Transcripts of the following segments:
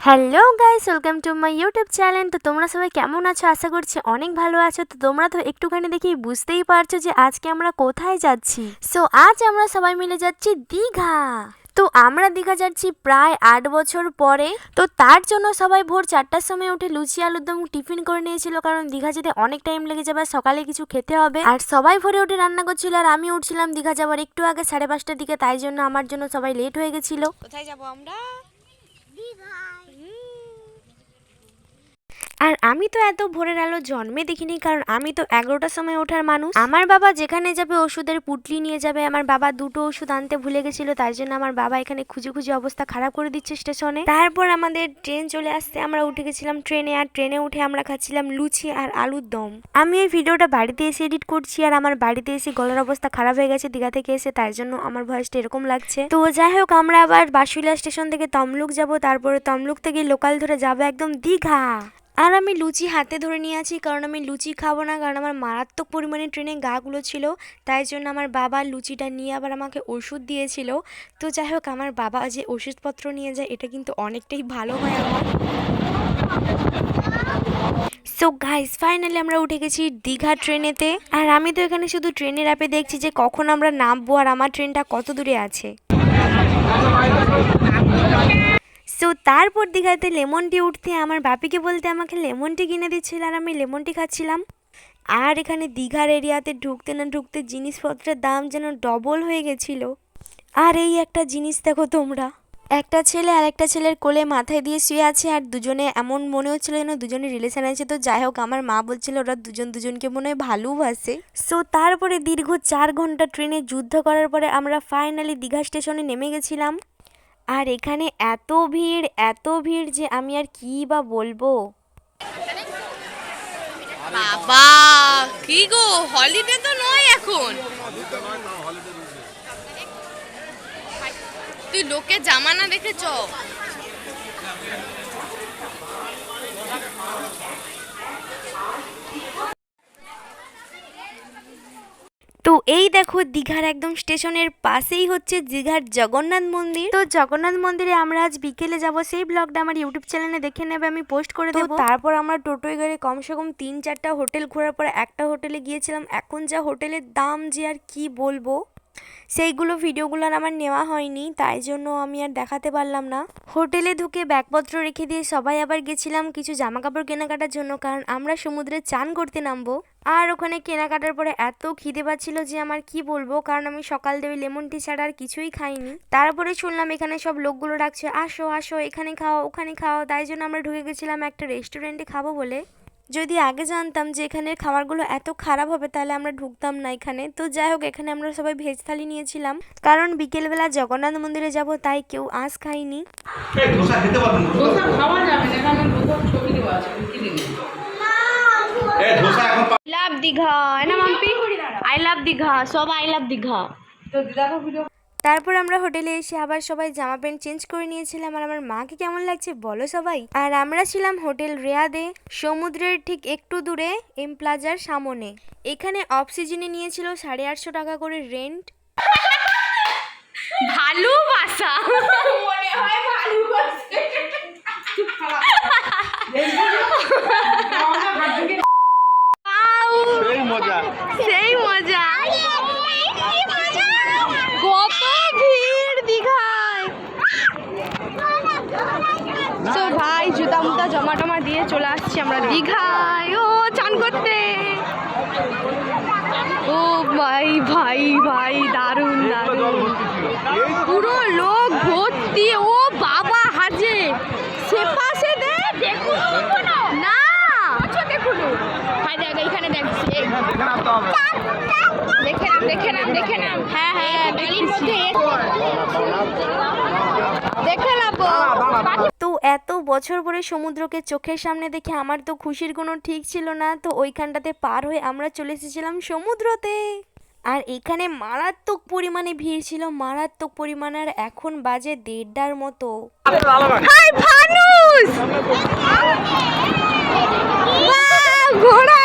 Hello guys, welcome to my YouTube channel. তো তোমরা সবাই কেমন আছো? আশা করছি অনেক ভালো আছো। তো তোমরা তো একটুখানি দেখেই বুঝতেই পারছো যে আজকে আমরা কোথায় যাচ্ছি। সো আজ আমরা সবাই মিলে যাচ্ছি দীঘা। তো আমরা দীঘা যাচ্ছি প্রায় 8 বছর পরে। তো তার জন্য সবাই ভোর 4টার সময় উঠে লুচি আলুর দম টিফিন করে নিয়েছিল, কারণ দীঘা যেতে অনেক টাইম লেগে যাবে, সকালে কিছু খেতে হবে। আর সবাই ভোরে উঠে রান্না করছিল, আর আমি উঠছিলাম দীঘা যাওয়ার একটু আগে 5:30টার দিকে, তাই জন্য আমার জন্য সবাই লেট হয়ে গেছিল। কোথায় যাবো আমরা? আর আমি তো এত ভোরের আলো জন্মে দেখিনি, কারণ আমি তো 11টার সময় ওঠার মানুষ। আমার বাবা যেখানে যাবে ওষুধের পুটলি নিয়ে যাবে। আমার বাবা দুটো ওষুধ আনতে ভুলে গেছিল, তাই জন্য আমার বাবা এখানে খুঁজে খুঁজে অবস্থা খারাপ করে দিচ্ছে স্টেশনে। তারপর আমাদের ট্রেন চলে আসতে আমরা উঠে গেছিলাম ট্রেনে, আর ট্রেনে উঠে আমরা খাচ্ছিলাম লুচি আর আলুর দম। আমি এই ভিডিওটা বাড়িতে এসে এডিট করছি, আর আমার বাড়িতে এসে গলার অবস্থা খারাপ হয়ে গেছে দীঘা থেকে এসে, তাই জন্য আমার ভয়েসটা এরকম লাগছে। তো যাই হোক, আমরা আবার বাসুলিয়া স্টেশন থেকে তমলুক যাব, তারপরে তমলুক থেকে লোকাল ধরে যাবো একদম দীঘা। আর আমি লুচি হাতে ধরে নিয়ে আছি, কারণ আমি লুচি খাবো না, কারণ আমার মারাত্মক পরিমাণে ট্রেনে গাগুলো ছিল, তাই জন্য আমার বাবা লুচিটা নিয়ে আবার আমাকে ওষুধ দিয়েছিল। তো যাই হোক, আমার বাবা যে ওষুধপত্র নিয়ে যায় এটা কিন্তু অনেকটাই ভালো হয় আমার। সো গাইস, ফাইনালি আমরা উঠে গেছি দীঘা ট্রেনেতে। আর আমি তো এখানে শুধু ট্রেনের অ্যাপে দেখছি যে কখন আমরা নামবো আর আমার ট্রেনটা কত দূরে আছে। সো তারপর দীঘাতে লেমন টি উঠতে আমার বাপিকে বলতে আমাকে লেমন টি কিনে দিচ্ছিল, আর আমি লেমন টি খাচ্ছিলাম। আর এখানে দীঘার এরিয়াতে ঢুকতে না ঢুকতে জিনিসপত্রের দাম যেন ডবল হয়ে গেছিল। আর এই একটা জিনিস দেখো তোমরা, একটা ছেলে আর একটা ছেলের কোলে মাথায় দিয়ে শুয়ে আছে, আর দুজনে এমন মনে হচ্ছিল যেন দুজনে রিলেশন আছে। তো যাই হোক, আমার মা বলছিল ওরা দুজন দুজনকে মনে হয় ভালোবাসে। সো তারপরে দীর্ঘ 4 ঘন্টা ট্রেনে যুদ্ধ করার পরে আমরা ফাইনালি দীঘা স্টেশনে নেমে গেছিলাম। আর এখানে এত ভিড় যে আমি আর কি বা বলবো। বাবা, কি গো, হলিডে তো নয় এখন। তুই লোকের জামানা দেখেছ? তো এই দেখো, দীঘার একদম স্টেশনের পাশেই হচ্ছে দীঘার জগন্নাথ মন্দির। তো জগন্নাথ মন্দিরে আমরা আজ বিকেলে যাব, সেই ব্লগটা আমার ইউটিউব চ্যানেলে দেখে নেবে, আমি পোস্ট করে দেবো। তারপর আমরা টোটোয় করে কমসে কম 3-4টা হোটেল ঘোরার পরে একটা হোটেলে গিয়েছিলাম। এখন যা হোটেলের দাম যে আর কি বলবো, সেইগুলো ভিডিওগুলো আমার নেওয়া হয়নি, তাই জন্য আমি আর দেখাতে পারলাম না। হোটেলে ঢুকে ব্যাগপত্র রেখে দিয়ে সবাই আবার গেছিলাম কিছু জামা কাপড় কেনাকাটার জন্য, কারণ আমরা সমুদ্রে চান করতে নামবো। আর ওখানে কেনাকাটার পরে এত খিদে পাচ্ছিল যে আমার কি বলবো, কারণ আমি সকাল থেকে লেমন টি ছাড়া আর কিছুই খাইনি। তারপরে শুনলাম এখানে সব লোকগুলো ডাকছে, আসো আসো এখানে খাও ওখানে খাও, তাই জন্য আমরা ঢুকে গেছিলাম একটা রেস্টুরেন্টে খাবো বলে। যদি আগে জানতাম যে এখানের খাবারগুলো এত খারাপ হবে তাহলে আমরা ঢুকতাম না এখানে। তো যাই হোক, এখানে আমরা সবাই ভেজ থালি নিয়েছিলাম, কারণ বিকেলবেলা জগন্নাথ মন্দিরে যাব, তাই কেউ আঁশ খাইনি। লাভ দীঘা না মাম্পি, আই লাভ দীঘা, সব আই লাভ দীঘা। তারপর আমরা হোটেলে এসে আবার সবাই জামা প্যান্ট চেঞ্জ করে নিয়েছিলাম। আর আমার মাকে কেমন লাগছে বলো সবাই। আর আমরা ছিলাম হোটেল রেয়াদে, সমুদ্রের ঠিক একটু দূরে এম প্লাজার সামনে। এখানে অফ সিজনে নিয়েছিল 850 টাকা করে রেন্ট। ভালোবাসা মনে হয় ভালোবাসে। সেই মজা, কত ভিড় দীঘায়। তো ভাই জুতা মুতা জমা টমা দিয়ে চলে আসছি আমরা দীঘায় ও চান করতে। ও ভাই ভাই ভাই, দারুণ দারুণ, পুরো লোক ভর্তি। ও বাবা হাজে সে পাশে দেখুন না, দেখুন ভাই, দেখ এইখানে দেখছি, দেখে নাম হ্যাঁ হ্যাঁ বালির মধ্যে দেখে নাবো। তো এত বছর পরে সমুদ্রকে চোখের সামনে দেখে আমার তো খুশির কোনো ঠিক ছিল না। তো ওইখানটাতে পার হয়ে আমরা চলে এসেছিলাম সমুদ্রতে। আর এখানে মারাত্মক পরিমাণে ভিড় ছিল, মারাত্মক পরিমাণে। আর এখন বাজে 1:30টার মতো। ঘোড়া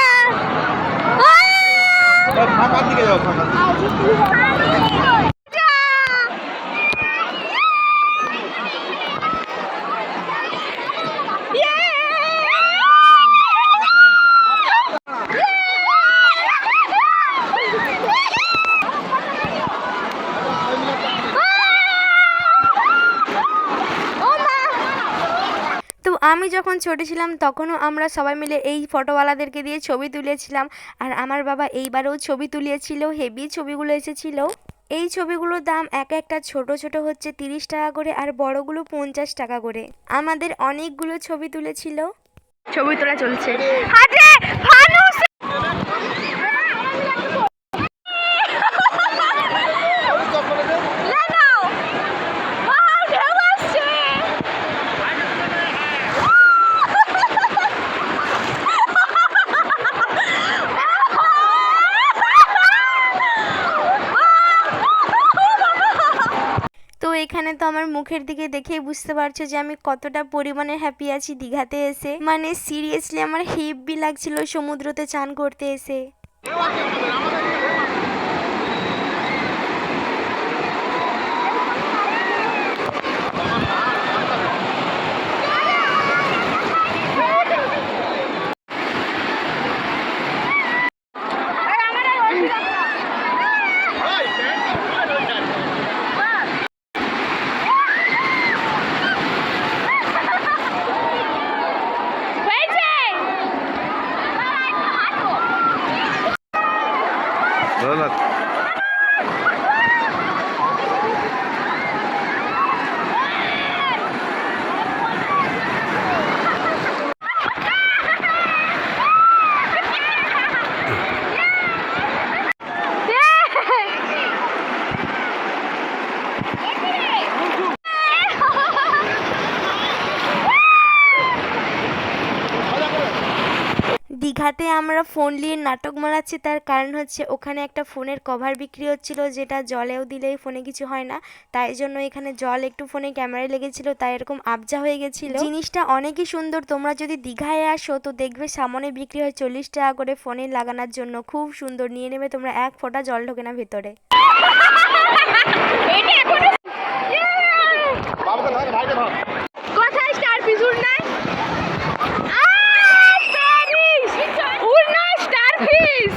আমি যখন ছোট ছিলাম তখনও আমরা সবাই মিলে এই ফটোওয়ালাদেরকে দিয়ে ছবি তুলেছিলাম। আর আমার বাবা এইবারেও ছবি তুলিয়েছিল, হেভি ছবিগুলো এসেছিল। এই ছবিগুলোর দাম এক একটা ছোট ছোট হচ্ছে 30 টাকা করে আর বড়গুলো 50 টাকা করে। আমাদের অনেকগুলো ছবি তুলেছিল। ছবি তোলা চলছে। হাতে ফানুস তো এখানে তো আমার মুখের দিকে দেখেই বুঝতে পারছো যে আমি কতটা পরিমাণে হ্যাপি আছি দীঘাতে এসে। মানে সিরিয়াসলি আমার হেব্বি লাগছিল সমুদ্রতে চান করতে এসে। ধন্যবাদ। দীঘাতে আমরা ফোন নিয়ে নাটক মারাচ্ছি, তার কারণ হচ্ছে ওখানে একটা ফোনের কভার বিক্রি হচ্ছিল, যেটা জলেও দিলেই ফোনে কিছু হয় না। তাই জন্য এখানে জল একটু ফোনে ক্যামেরায় লেগেছিল, তাই এরকম আবজা হয়ে গেছিল। জিনিসটা অনেকই সুন্দর। তোমরা যদি দীঘায় আসো তো দেখবে সামনে বিক্রি হয় 40 টাকা করে ফোনে লাগানোর জন্য। খুব সুন্দর, নিয়ে নেবে তোমরা, এক ফোঁটা জল ঢোকে না ভেতরে। কোথায় স্টার পিস উড়নায়? উড়নায় স্টার পিস।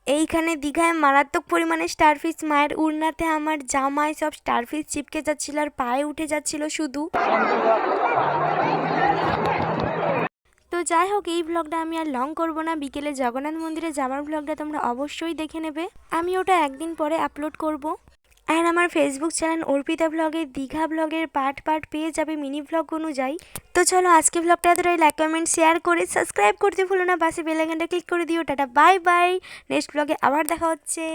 এইখানে দীঘায় মারাত্মক পরিমাণে স্টারফিশ। মায়ের উড়নাতে আমার জামায় সব স্টারফিশ চিপকে যাচ্ছিল আর পায়ে উঠে যাচ্ছিল শুধু। তো যাই হোক, এই ব্লগটা আমি আর লং করব না। বিকেলে জগন্নাথ মন্দিরে যাওয়ার ব্লগটা তোমরা অবশ্যই দেখে নেবে। আমি ওটা একদিন পরে আপলোড করব। আর আমার ফেসবুক চ্যানেল অর্পিতা ব্লগের দীঘা ব্লগের পার্ট পেয়ে যাবে মিনি ব্লগ অনুযায়ী। তো চলো আজকে ব্লগটা এতটাই। লাইক কমেন্ট শেয়ার করে সাবস্ক্রাইব করতে ভুলো না, পাশে বেল আইকনটা ক্লিক করে দিও। টাটা বাই বাই, নেক্সট ব্লগে আবার দেখা হচ্ছে।